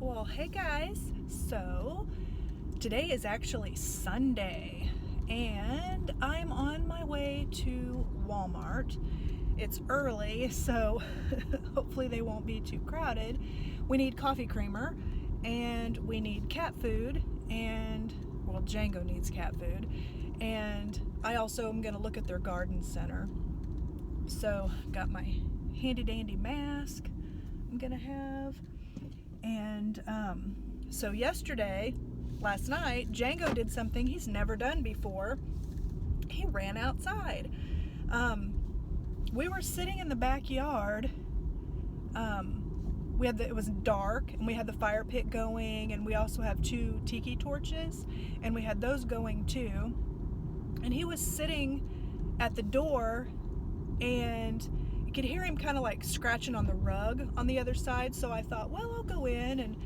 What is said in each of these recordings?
Well, hey guys. So, today is actually Sunday, and I'm on my way to Walmart. It's early, so hopefully they won't be too crowded. We need coffee creamer, and we need cat food, and, well, Django needs cat food, and I also am going to look at their garden center. So, got my handy dandy mask I'm going to have. And so last night, Django did something he's never done before. He ran outside. We were sitting in the backyard. It was dark, and we had the fire pit going, and we also have 2 tiki torches, and we had those going too. And he was sitting at the door, and you could hear him kind of like scratching on the rug on the other side. So I thought, well, I'll go in and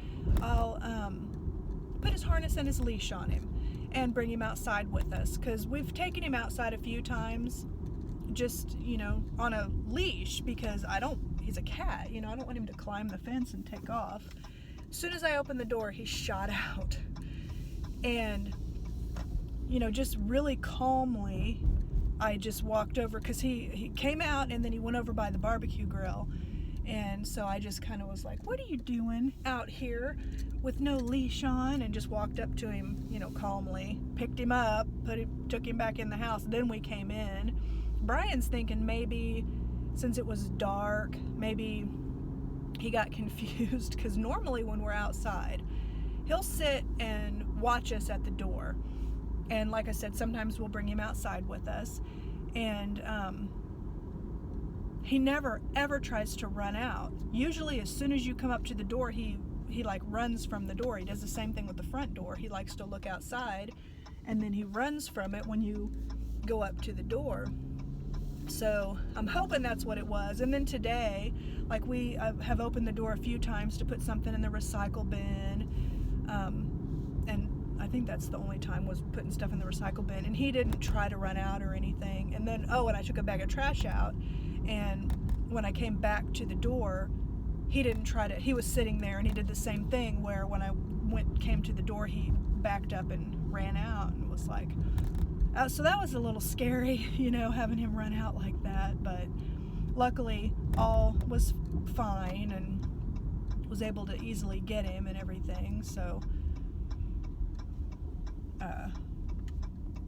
I'll put his harness and his leash on him and bring him outside with us, because we've taken him outside a few times just, on a leash, because he's a cat, I don't want him to climb the fence and take off. As soon as I opened the door, he shot out. And, just really calmly, I just walked over, because he came out and then he went over by the barbecue grill. And so I just kind of was like, what are you doing out here with no leash on? And just walked up to him, calmly, picked him up, took him back in the house. Then we came in. Brian's thinking maybe since it was dark, maybe he got confused, because normally when we're outside, he'll sit and watch us at the door. And like I said, sometimes we'll bring him outside with us. And he never ever tries to run out. Usually as soon as you come up to the door, he like runs from the door. He does the same thing with the front door. He likes to look outside, and then he runs from it when you go up to the door. So I'm hoping that's what it was. And then today, like we have opened the door a few times to put something in the recycle bin. And I think that's the only time, was putting stuff in the recycle bin. And he didn't try to run out or anything. And then, and I took a bag of trash out. And when I came back to the door, he was sitting there, and he did the same thing, where when I came to the door, he backed up and ran out, and was like, so that was a little scary, having him run out like that. But luckily all was fine, and was able to easily get him and everything. So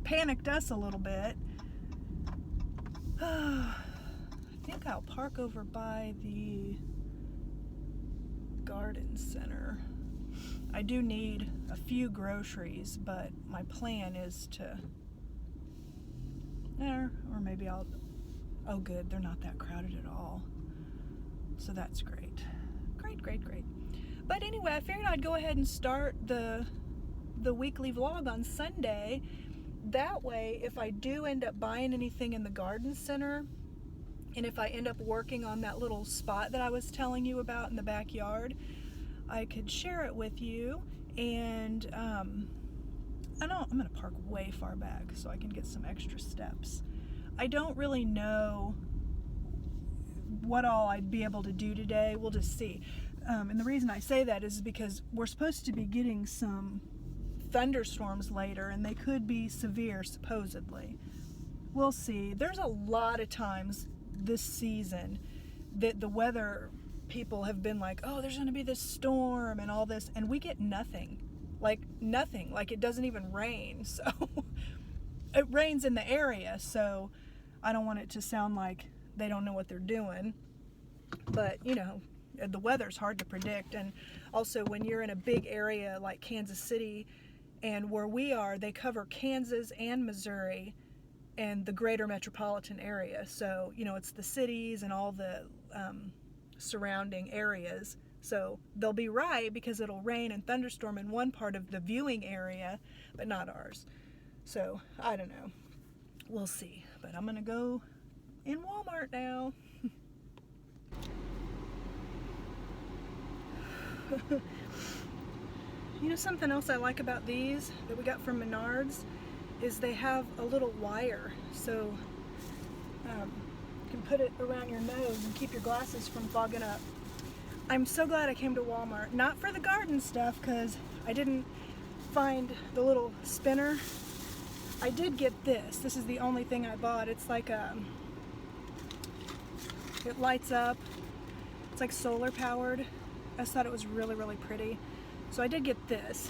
panicked us a little bit. I think I'll park over by the garden center. I do need a few groceries, but my plan is to, or maybe oh good, they're not that crowded at all. So that's great. Great. But anyway, I figured I'd go ahead and start the weekly vlog on Sunday. That way, if I do end up buying anything in the garden center, and if I end up working on that little spot that I was telling you about in the backyard, I could share it with you. And I'm going to park way far back so I can get some extra steps. I don't really know what all I'd be able to do today. We'll just see. And the reason I say that is because we're supposed to be getting some thunderstorms later, and they could be severe, supposedly. We'll see. There's a lot of times this season that the weather people have been like, oh, there's going to be this storm and all this, and we get nothing. Like it doesn't even rain. So it rains in the area, so I don't want it to sound like they don't know what they're doing. But the weather's hard to predict. And also, when you're in a big area like Kansas City, and where we are, they cover Kansas and Missouri and the greater metropolitan area. So it's the cities and all the surrounding areas. So they'll be right, because it'll rain and thunderstorm in one part of the viewing area, but not ours. So I don't know. We'll see. But I'm going to go in Walmart now. Something else I like about these that we got from Menards is they have a little wire. So you can put it around your nose and keep your glasses from fogging up. I'm so glad I came to Walmart. Not for the garden stuff, because I didn't find the little spinner. I did get this. This is the only thing I bought. It's like it lights up. It's like solar powered. I just thought it was really, really pretty. So I did get this.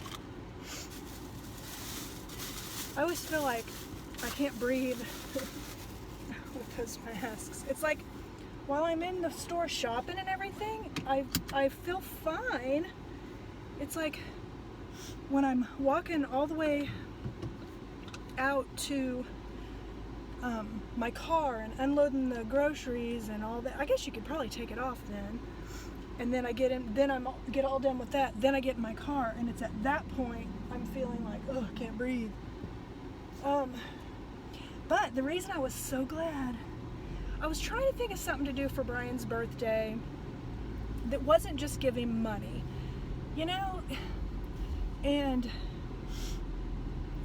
I always feel like I can't breathe with those masks. It's like while I'm in the store shopping and everything, I feel fine. It's like when I'm walking all the way out to my car and unloading the groceries and all that. I guess you could probably take it off then. And then I get in, then get all done with that. Then I get in my car, and it's at that point I'm feeling like, oh, I can't breathe. But the reason I was so glad, I was trying to think of something to do for Brian's birthday that wasn't just give him money, you know,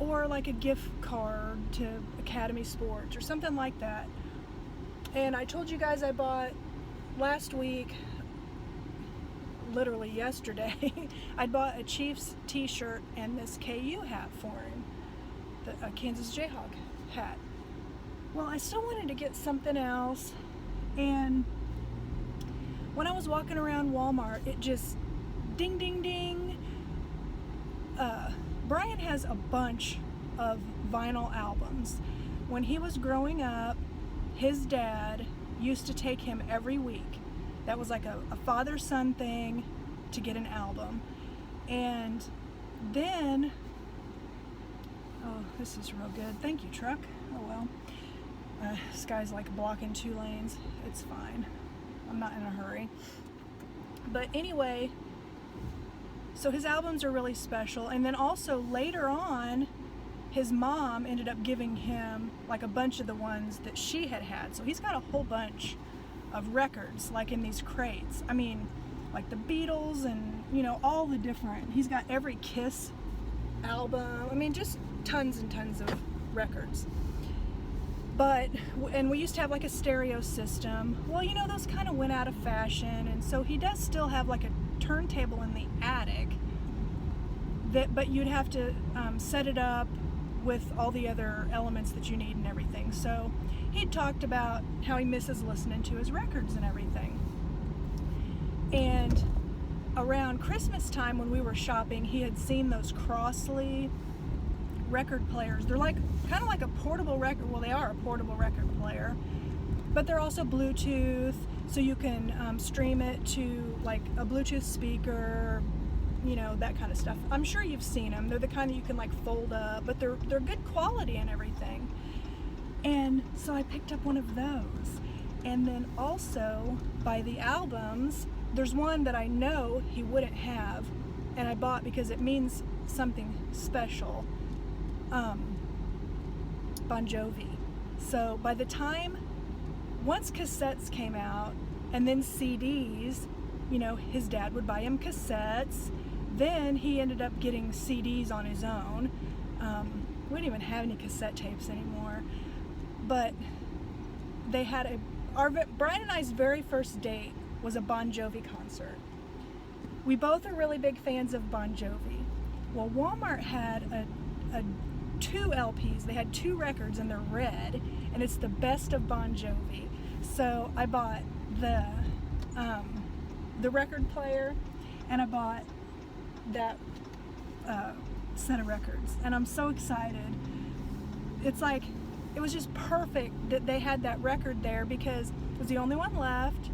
or like a gift card to Academy Sports or something like that. And I told you guys I bought last week, literally yesterday, I bought a Chiefs t-shirt and this KU hat for him, a Kansas Jayhawk hat. Well, I still wanted to get something else, and when I was walking around Walmart, it just ding, ding, ding. Brian has a bunch of vinyl albums. When he was growing up, his dad used to take him every week. That was like a father-son thing to get an album. And then, oh, this is real good. Thank you, truck. Oh well. This guy's like blocking 2 lanes. It's fine. I'm not in a hurry. But anyway, so his albums are really special. And then also later on, his mom ended up giving him like a bunch of the ones that she had had. So he's got a whole bunch of records, like in these crates. I mean, like the Beatles and, you know, all the different, he's got every Kiss album. I mean, just tons and tons of records. But, and we used to have like a stereo system. Well, you know, those kind of went out of fashion, and so he does still have like a turntable in the attic, but you'd have to set it up with all the other elements that you need and everything. So he talked about how he misses listening to his records and everything. And around Christmas time when we were shopping, he had seen those Crossley record players. They're like kind of like a portable record. Well, they are a portable record player, but they're also Bluetooth, so you can stream it to like a Bluetooth speaker, you know, that kind of stuff. I'm sure you've seen them. They're the kind that you can like fold up, but they're good quality and everything. And so I picked up one of those. And then also by the albums, there's one that I know he wouldn't have, and I bought because it means something special. Bon Jovi. So by the time, once cassettes came out and then CDs, you know, his dad would buy him cassettes. Then he ended up getting CDs on his own. We don't even have any cassette tapes anymore. But they had Brian and I's very first date was a Bon Jovi concert. We both are really big fans of Bon Jovi. Well, Walmart had a 2 LPs. They had 2 records and they're red, and it's the best of Bon Jovi. So I bought the record player, and I bought that set of records, and I'm so excited. It's like, it was just perfect that they had that record there because it was the only one left,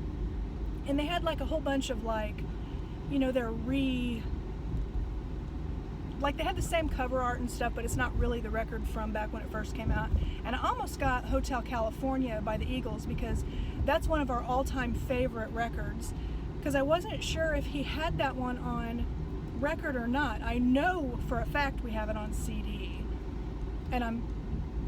and they had like a whole bunch of like, you know, like they had the same cover art and stuff, but it's not really the record from back when it first came out. And I almost got Hotel California by the Eagles because that's one of our all-time favorite records, because I wasn't sure if he had that one on record or not. I know for a fact we have it on CD, and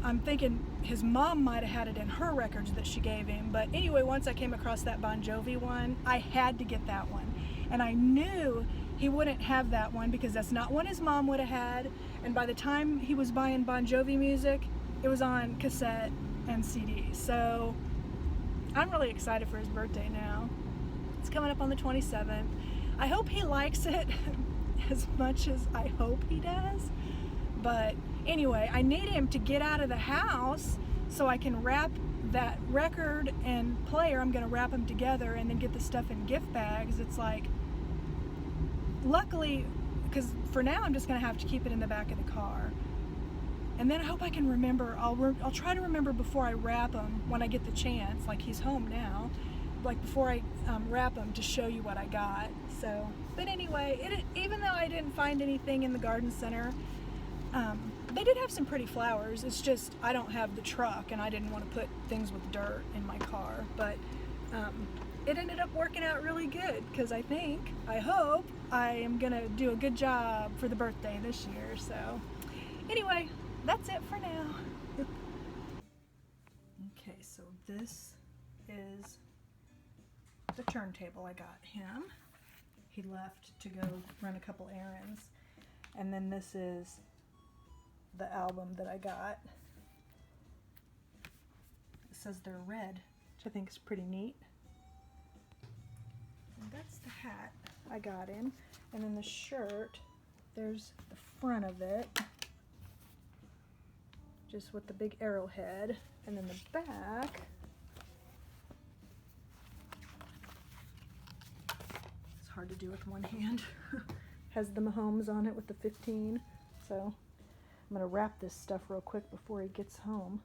I'm thinking his mom might have had it in her records that she gave him. But anyway, once I came across that Bon Jovi one, I had to get that one, and I knew he wouldn't have that one because that's not one his mom would have had. And by the time he was buying Bon Jovi music, it was on cassette and CD. So I'm really excited for his birthday now. It's coming up on the 27th. I hope he likes it as much as I hope he does. But anyway, I need him to get out of the house so I can wrap that record and player. I'm going to wrap them together and then get the stuff in gift bags. It's like, luckily, because for now I'm just going to have to keep it in the back of the car. And then I hope I can remember, I'll try to remember before I wrap them when I get the chance, like he's home now, like before I wrap them, to show you what I got. So, but anyway, even though I didn't find anything in the garden center, they did have some pretty flowers. It's just I don't have the truck and I didn't want to put things with dirt in my car. But it ended up working out really good because I hope I am going to do a good job for the birthday this year. So anyway, that's it for now. Okay, so this is the turntable I got him. He left to go run a couple errands. And then this is the album that I got. It says they're red, which I think is pretty neat. And that's the hat I got him. And then the shirt, there's the front of it, just with the big arrowhead. And then the back, it's hard to do with one hand, has the Mahomes on it with the 15. So I'm going to wrap this stuff real quick before he gets home.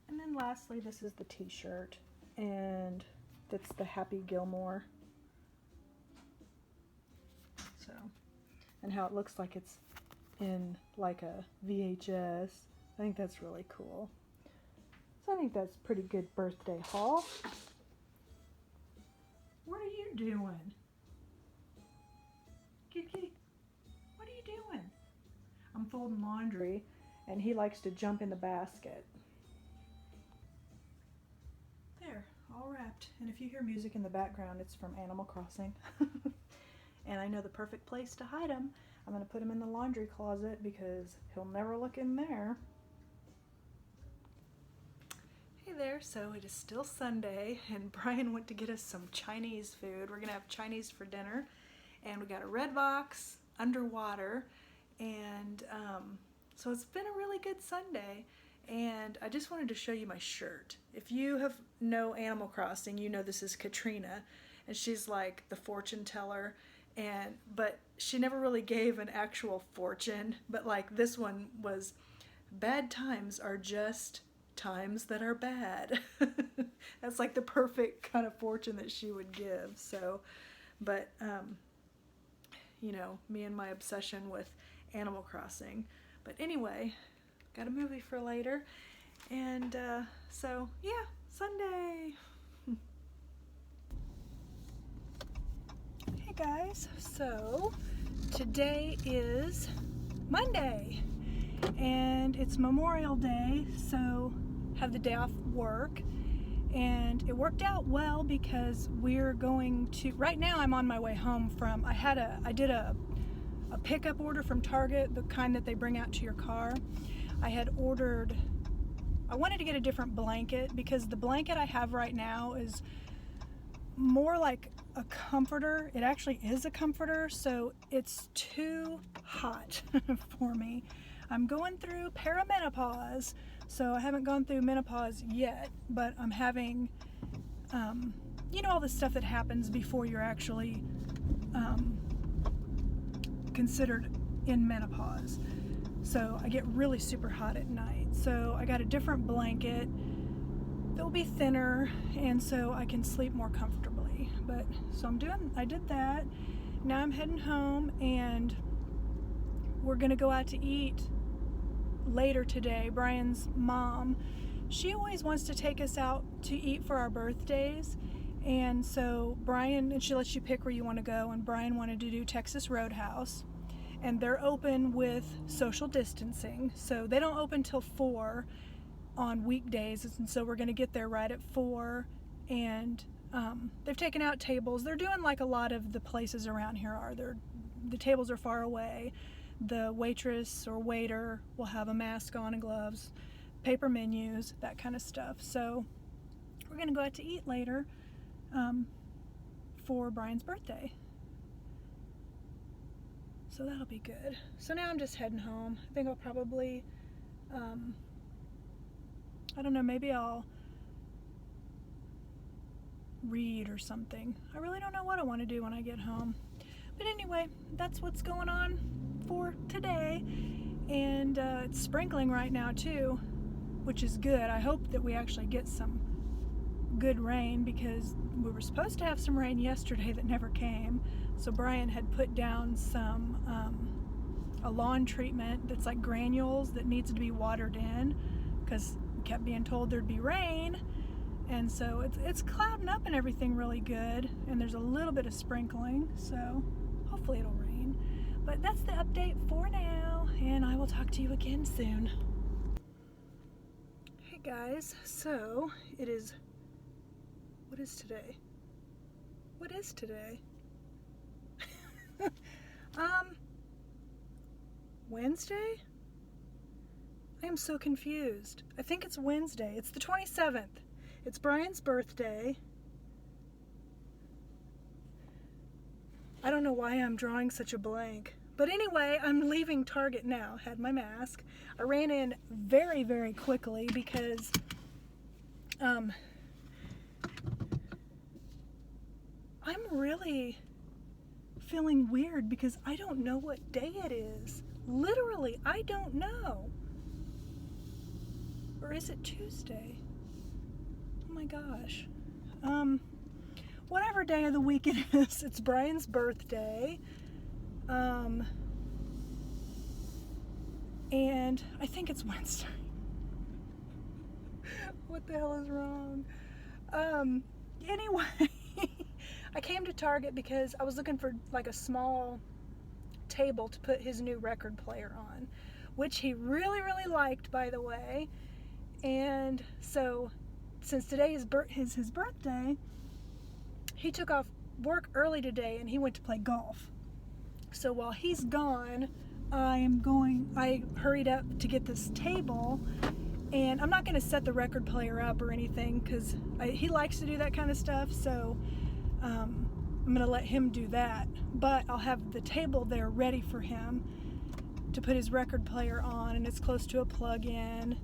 And then lastly, this is the t-shirt, and it's the Happy Gilmore. So, and how it looks like it's in like a VHS. I think that's really cool. So I think that's pretty good birthday haul. What are you doing? Kitty, what are you doing? I'm folding laundry, and he likes to jump in the basket. There, all wrapped. And if you hear music in the background, it's from Animal Crossing. And I know the perfect place to hide him. I'm going to put him in the laundry closet because he'll never look in there. Hey there, so it is still Sunday, and Brian went to get us some Chinese food. We're going to have Chinese for dinner, and we got a red box underwater. And so it's been a really good Sunday, and I just wanted to show you my shirt. If you know Animal Crossing, you know this is Katrina, and she's like the fortune teller, but she never really gave an actual fortune, but like this one was, bad times are just times that are bad. That's like the perfect kind of fortune that she would give. So, but you know, me and my obsession with Animal Crossing. But anyway, got a movie for later, and so yeah, Sunday. Hey guys, so today is Monday, and it's Memorial Day, so have the day off work, and it worked out well because we're going to, right now I'm on my way home from, I did a pickup order from Target, the kind that they bring out to your car. I wanted to get a different blanket because the blanket I have right now is more like a comforter. It actually is a comforter, so it's too hot for me. I'm going through perimenopause, so I haven't gone through menopause yet, but I'm having, you know, all the stuff that happens before you're actually considered in menopause. So I get really super hot at night. So I got a different blanket that will be thinner, and so I can sleep more comfortably. But so I did that. Now I'm heading home, and we're gonna go out to eat later today. Brian's mom, she always wants to take us out to eat for our birthdays, and so and she lets you pick where you want to go, and Brian wanted to do Texas Roadhouse, and they're open with social distancing, so they don't open till 4 on weekdays, and so we're going to get there right at 4, and they've taken out tables. They're doing like a lot of the places around here are. The tables are far away. The waitress or waiter will have a mask on and gloves, paper menus, that kind of stuff. So we're going to go out to eat later. for Brian's birthday. So that'll be good. So now I'm just heading home. I think I'll probably, I don't know, maybe I'll read or something. I really don't know what I want to do when I get home. But anyway, that's what's going on for today. And it's sprinkling right now too, which is good. I hope that we actually get some good rain, because we were supposed to have some rain yesterday that never came. So Brian had put down some a lawn treatment that's like granules that needs to be watered in, because we kept being told there'd be rain. And so it's clouding up and everything really good, and there's a little bit of sprinkling, so hopefully it'll rain. But that's the update for now, and I will talk to you again soon. Hey guys, so it is, what is today? What is today? Wednesday? I am so confused. I think it's Wednesday. It's the 27th. It's Brian's birthday. I don't know why I'm drawing such a blank. But anyway, I'm leaving Target now. Had my mask. I ran in very, very quickly because I'm really feeling weird because I don't know what day it is. Literally, I don't know. Or is it Tuesday? Oh my gosh. Whatever day of the week it is, it's Brian's birthday. And I think it's Wednesday. What the hell is wrong? Anyway, I came to Target because I was looking for like a small table to put his new record player on, which he really, really liked, by the way. And so, since today is his birthday, he took off work early today and he went to play golf. So while he's gone, I hurried up to get this table, and I'm not going to set the record player up or anything because he likes to do that kind of stuff, so I'm going to let him do that. But I'll have the table there ready for him to put his record player on, and it's close to a plug-in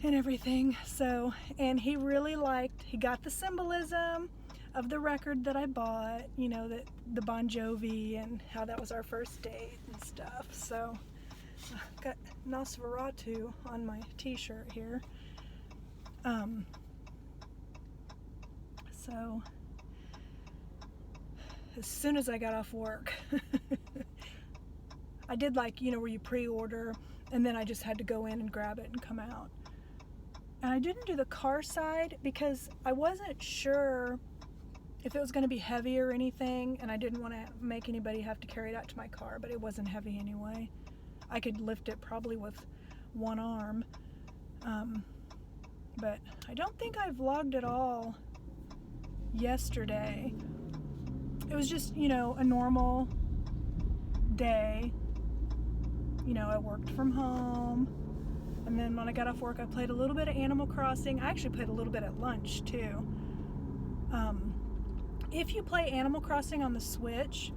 and everything. So, and he really he got the symbolism of the record that I bought, you know, that the Bon Jovi and how that was our first date and stuff. So I've got Nosferatu on my t-shirt here. So as soon as I got off work, I did like, you know, where you pre-order and then I just had to go in and grab it and come out. And I didn't do the car side because I wasn't sure if it was going to be heavy or anything, and I didn't want to make anybody have to carry it out to my car, but it wasn't heavy anyway. I could lift it probably with one arm. But I don't think I vlogged at all yesterday. It was just, you know, a normal day. You know, I worked from home, and then when I got off work, I played a little bit of Animal Crossing. I actually played a little bit at lunch too. If you play Animal Crossing on the Switch,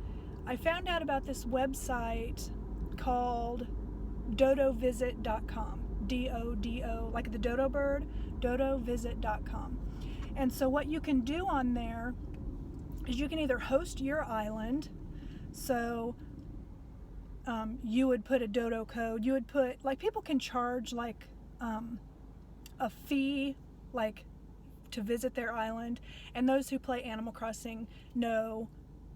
I found out about this website called dodovisit.com. D-O-D-O, like the dodo bird, dodovisit.com. And so what you can do on there is you can either host your island, so you would put a dodo code, you would put, like, people can charge like a fee, like, to visit their island, and those who play Animal Crossing know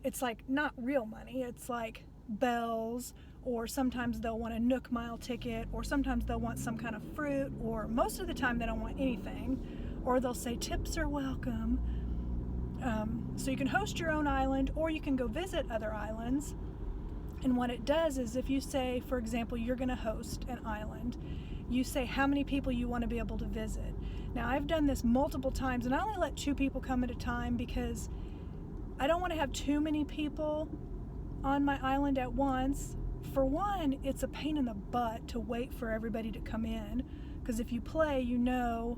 it's like not real money, it's like bells, or sometimes they'll want a Nook Mile ticket, or sometimes they'll want some kind of fruit, or most of the time they don't want anything, or they'll say tips are welcome. So you can host your own island, or you can go visit other islands. And what it does is, if you say, for example, you're going to host an island, you say how many people you want to be able to visit. Now, I've done this multiple times, and I only let 2 people come at a time because I don't want to have too many people on my island at once. For one, it's a pain in the butt to wait for everybody to come in, because if you play, you know,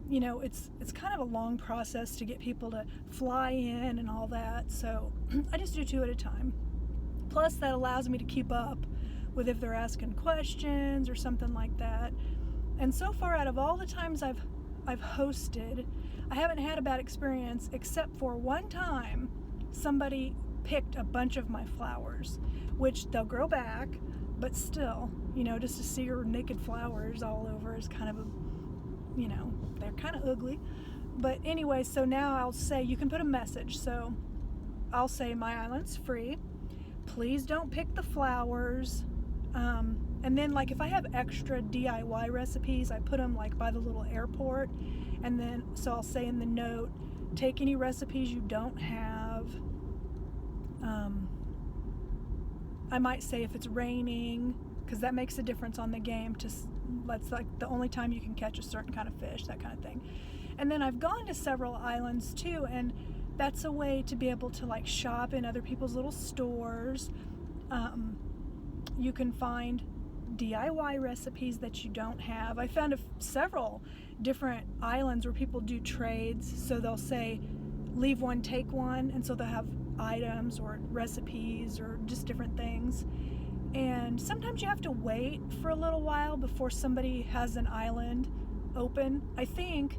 you know, it's kind of a long process to get people to fly in and all that. So I just do 2 at a time. Plus, that allows me to keep up with if they're asking questions or something like that. And so far, out of all the times I've hosted, I haven't had a bad experience, except for one time somebody picked a bunch of my flowers, which they'll grow back, but still, you know, just to see her naked flowers all over is kind of a, you know, they're kind of ugly. But anyway, so now I'll say, you can put a message. So I'll say, my island's free. Please don't pick the flowers. And then, like, if I have extra DIY recipes, I put them like by the little airport. And then, so I'll say in the note, take any recipes you don't have. I might say if it's raining, because that makes a difference on the game. That's like the only time you can catch a certain kind of fish, that kind of thing. And then I've gone to several islands too, and that's a way to be able to like shop in other people's little stores. You can find DIY recipes that you don't have. I found several different islands where people do trades, so they'll say leave one, take one, and so they'll have items or recipes or just different things. And sometimes you have to wait for a little while before somebody has an island open. I think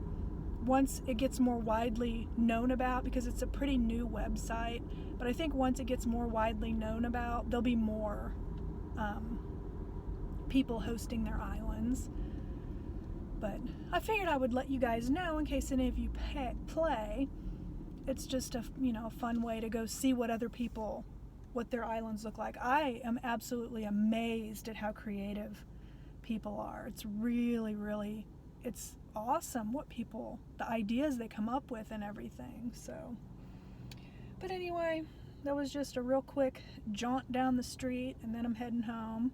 once it gets more widely known about, because it's a pretty new website, but I think once it gets more widely known about, there'll be more people hosting their islands. But I figured I would let you guys know in case any of you play. It's just a, you know, a fun way to go see what other people, what their islands look like. I am absolutely amazed at how creative people are. It's really, really, it's awesome what people, the ideas they come up with and everything. So, but anyway, that was just a real quick jaunt down the street, and then I'm heading home.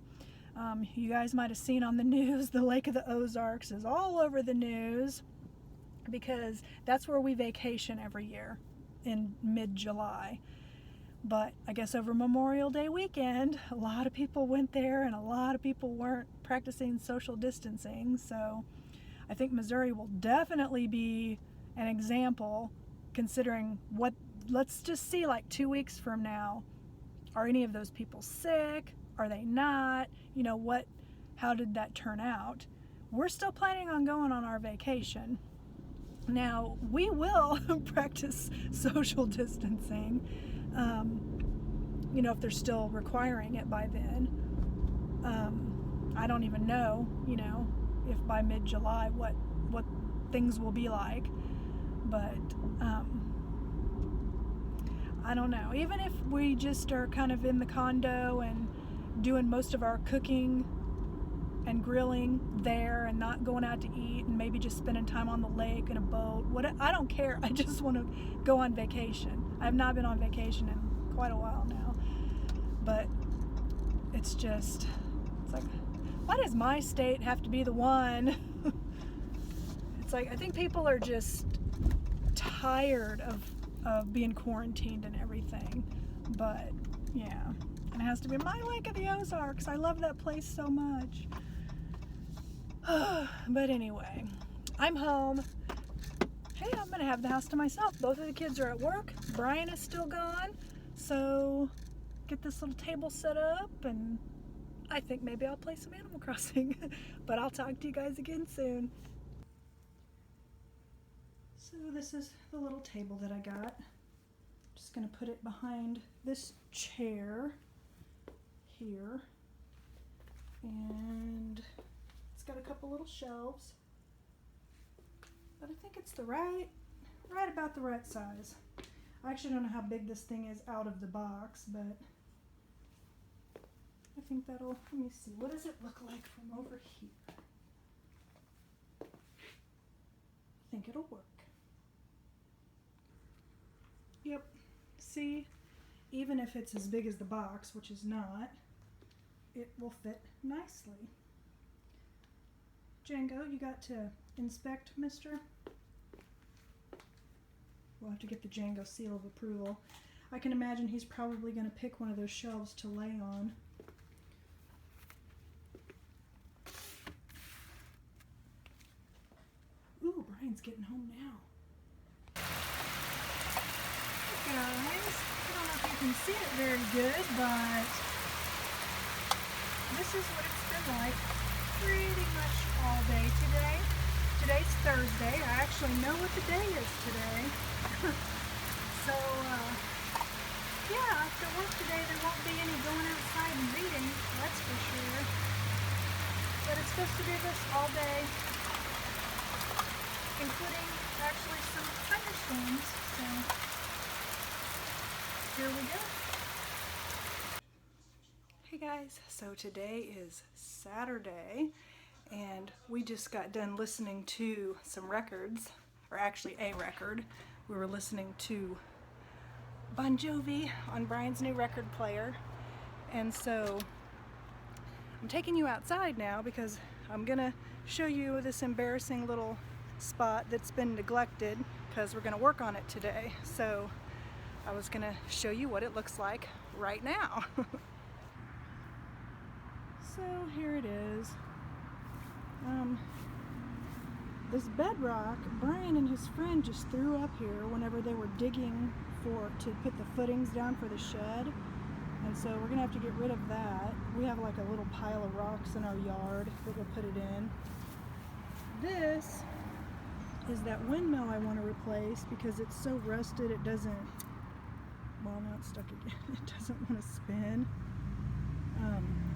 You guys might have seen on the news, the Lake of the Ozarks is all over the news, because that's where we vacation every year in mid-July. But I guess over Memorial Day weekend, a lot of people went there and a lot of people weren't practicing social distancing. So I think Missouri will definitely be an example, considering what, let's just see, like 2 weeks from now, are any of those people sick? Are they not? You know, how did that turn out? We're still planning on going on our vacation. Now, we will practice social distancing, you know, if they're still requiring it by then. I don't even know, you know, if by mid-July what things will be like. But I don't know. Even if we just are kind of in the condo and doing most of our cooking and grilling there and not going out to eat and maybe just spending time on the lake in a boat, I don't care. I just want to go on vacation. I have not been on vacation in quite a while now. But it's like, why does my state have to be the one? It's like, I think people are just tired of being quarantined and everything. But yeah, and it has to be my Lake of the Ozarks. I love that place so much. But anyway, I'm home. Hey, I'm gonna have the house to myself. Both of the kids are at work. Brian is still gone. So get this little table set up, and I think maybe I'll play some Animal Crossing. But I'll talk to you guys again soon. So this is the little table that I got. Just gonna put it behind this chair here. And it's got a couple little shelves. But I think it's right about the right size. I actually don't know how big this thing is out of the box, but I think let me see, what does it look like from over here? I think it'll work. Yep, see, even if it's as big as the box, which is not, it will fit nicely. Django, you got to inspect, mister? We'll have to get the Django seal of approval. I can imagine he's probably going to pick one of those shelves to lay on. Ooh, Brian's getting home now. Hey guys, I don't know if you can see it very good, but this is what it's been like pretty much all day today. Today's Thursday. I actually know what the day is today. So, yeah, after work today there won't be any going outside and reading, that's for sure. But it's supposed to do this all day, including actually some thunderstorms, so here we go. Hey guys, so today is Saturday, and we just got done listening to some records, or actually a record. We were listening to Jovi on Brian's new record player, and so I'm taking you outside now because I'm gonna show you this embarrassing little spot that's been neglected because we're gonna work on it today. So I was gonna show you what it looks like right now. So here it is. This bedrock, Brian and his friend just threw up here whenever they were digging to put the footings down for the shed, and so we're gonna have to get rid of that. We have like a little pile of rocks in our yard that we'll put it in. This is that windmill I want to replace because it's so rusted it doesn't, well, now it's stuck again. It doesn't want to spin.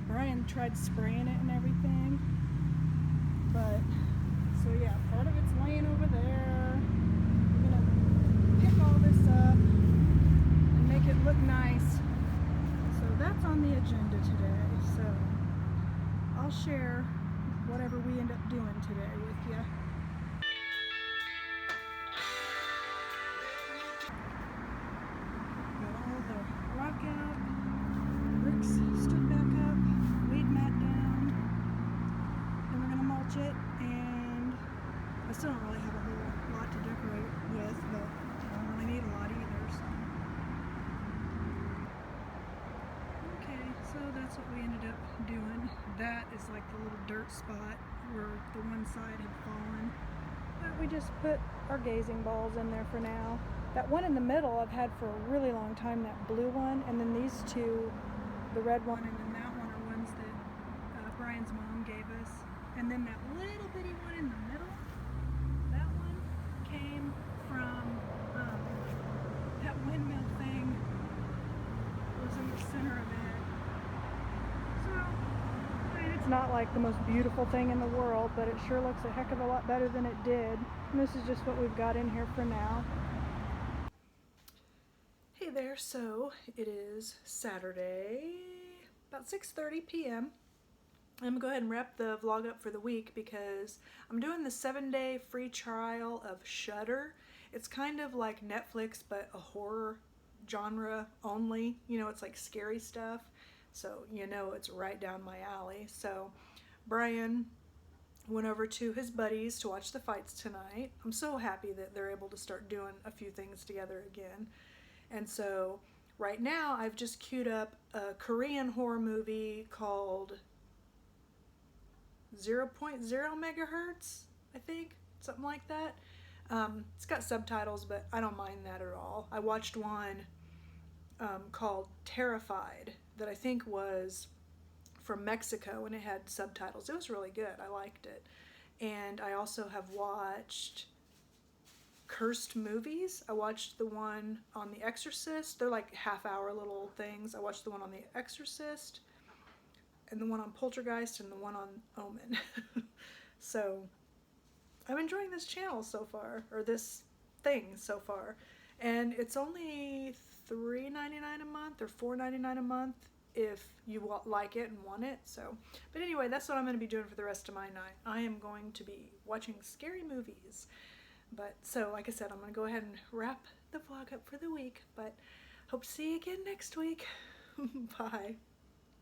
Brian tried spraying it and everything, but so yeah, part of it's laying over there. We're gonna pick all this up and make it look nice. So that's on the agenda today. So I'll share whatever we end up doing today with you. Got all the rock out, bricks stood back up, weed mat down, and we're gonna mulch it. And I still don't really have a whole lot to decorate with, but I don't really need a lot either. So. Okay, so that's what we ended up doing. That is like the little dirt spot where the one side had fallen. But we just put our gazing balls in there for now. That one in the middle I've had for a really long time, that blue one, and then these two, the red one and then that one, are ones that Brian's mom gave us. And then that little bitty one in the middle, that one came from that windmill thing was in the center of it. So, I mean, it's not like the most beautiful thing in the world, but it sure looks a heck of a lot better than it did. And this is just what we've got in here for now. Hey there, so it is Saturday, about 6:30 p.m. I'm going to go ahead and wrap the vlog up for the week because I'm doing the 7-day free trial of Shudder. It's kind of like Netflix, but a horror genre only. You know, it's like scary stuff. So, you know, it's right down my alley. So, Brian went over to his buddies to watch the fights tonight. I'm so happy that they're able to start doing a few things together again. And so, right now, I've just queued up a Korean horror movie called 0.0 megahertz, I think, something like that. It's got subtitles, but I don't mind that at all. I watched one called Terrified that I think was from Mexico, and it had subtitles. It was really good. I liked it. And I also have watched cursed movies. I watched the one on The Exorcist. They're like half-hour little things. I watched the one on The Exorcist, and the one on Poltergeist, and the one on Omen. So I'm enjoying this channel so far, or this thing so far, and it's only $3.99 a month or $4.99 a month if you like it and want it. So, but anyway, that's what I'm going to be doing for the rest of my night. I am going to be watching scary movies. But so, like I said, I'm going to go ahead and wrap the vlog up for the week, but hope to see you again next week. Bye.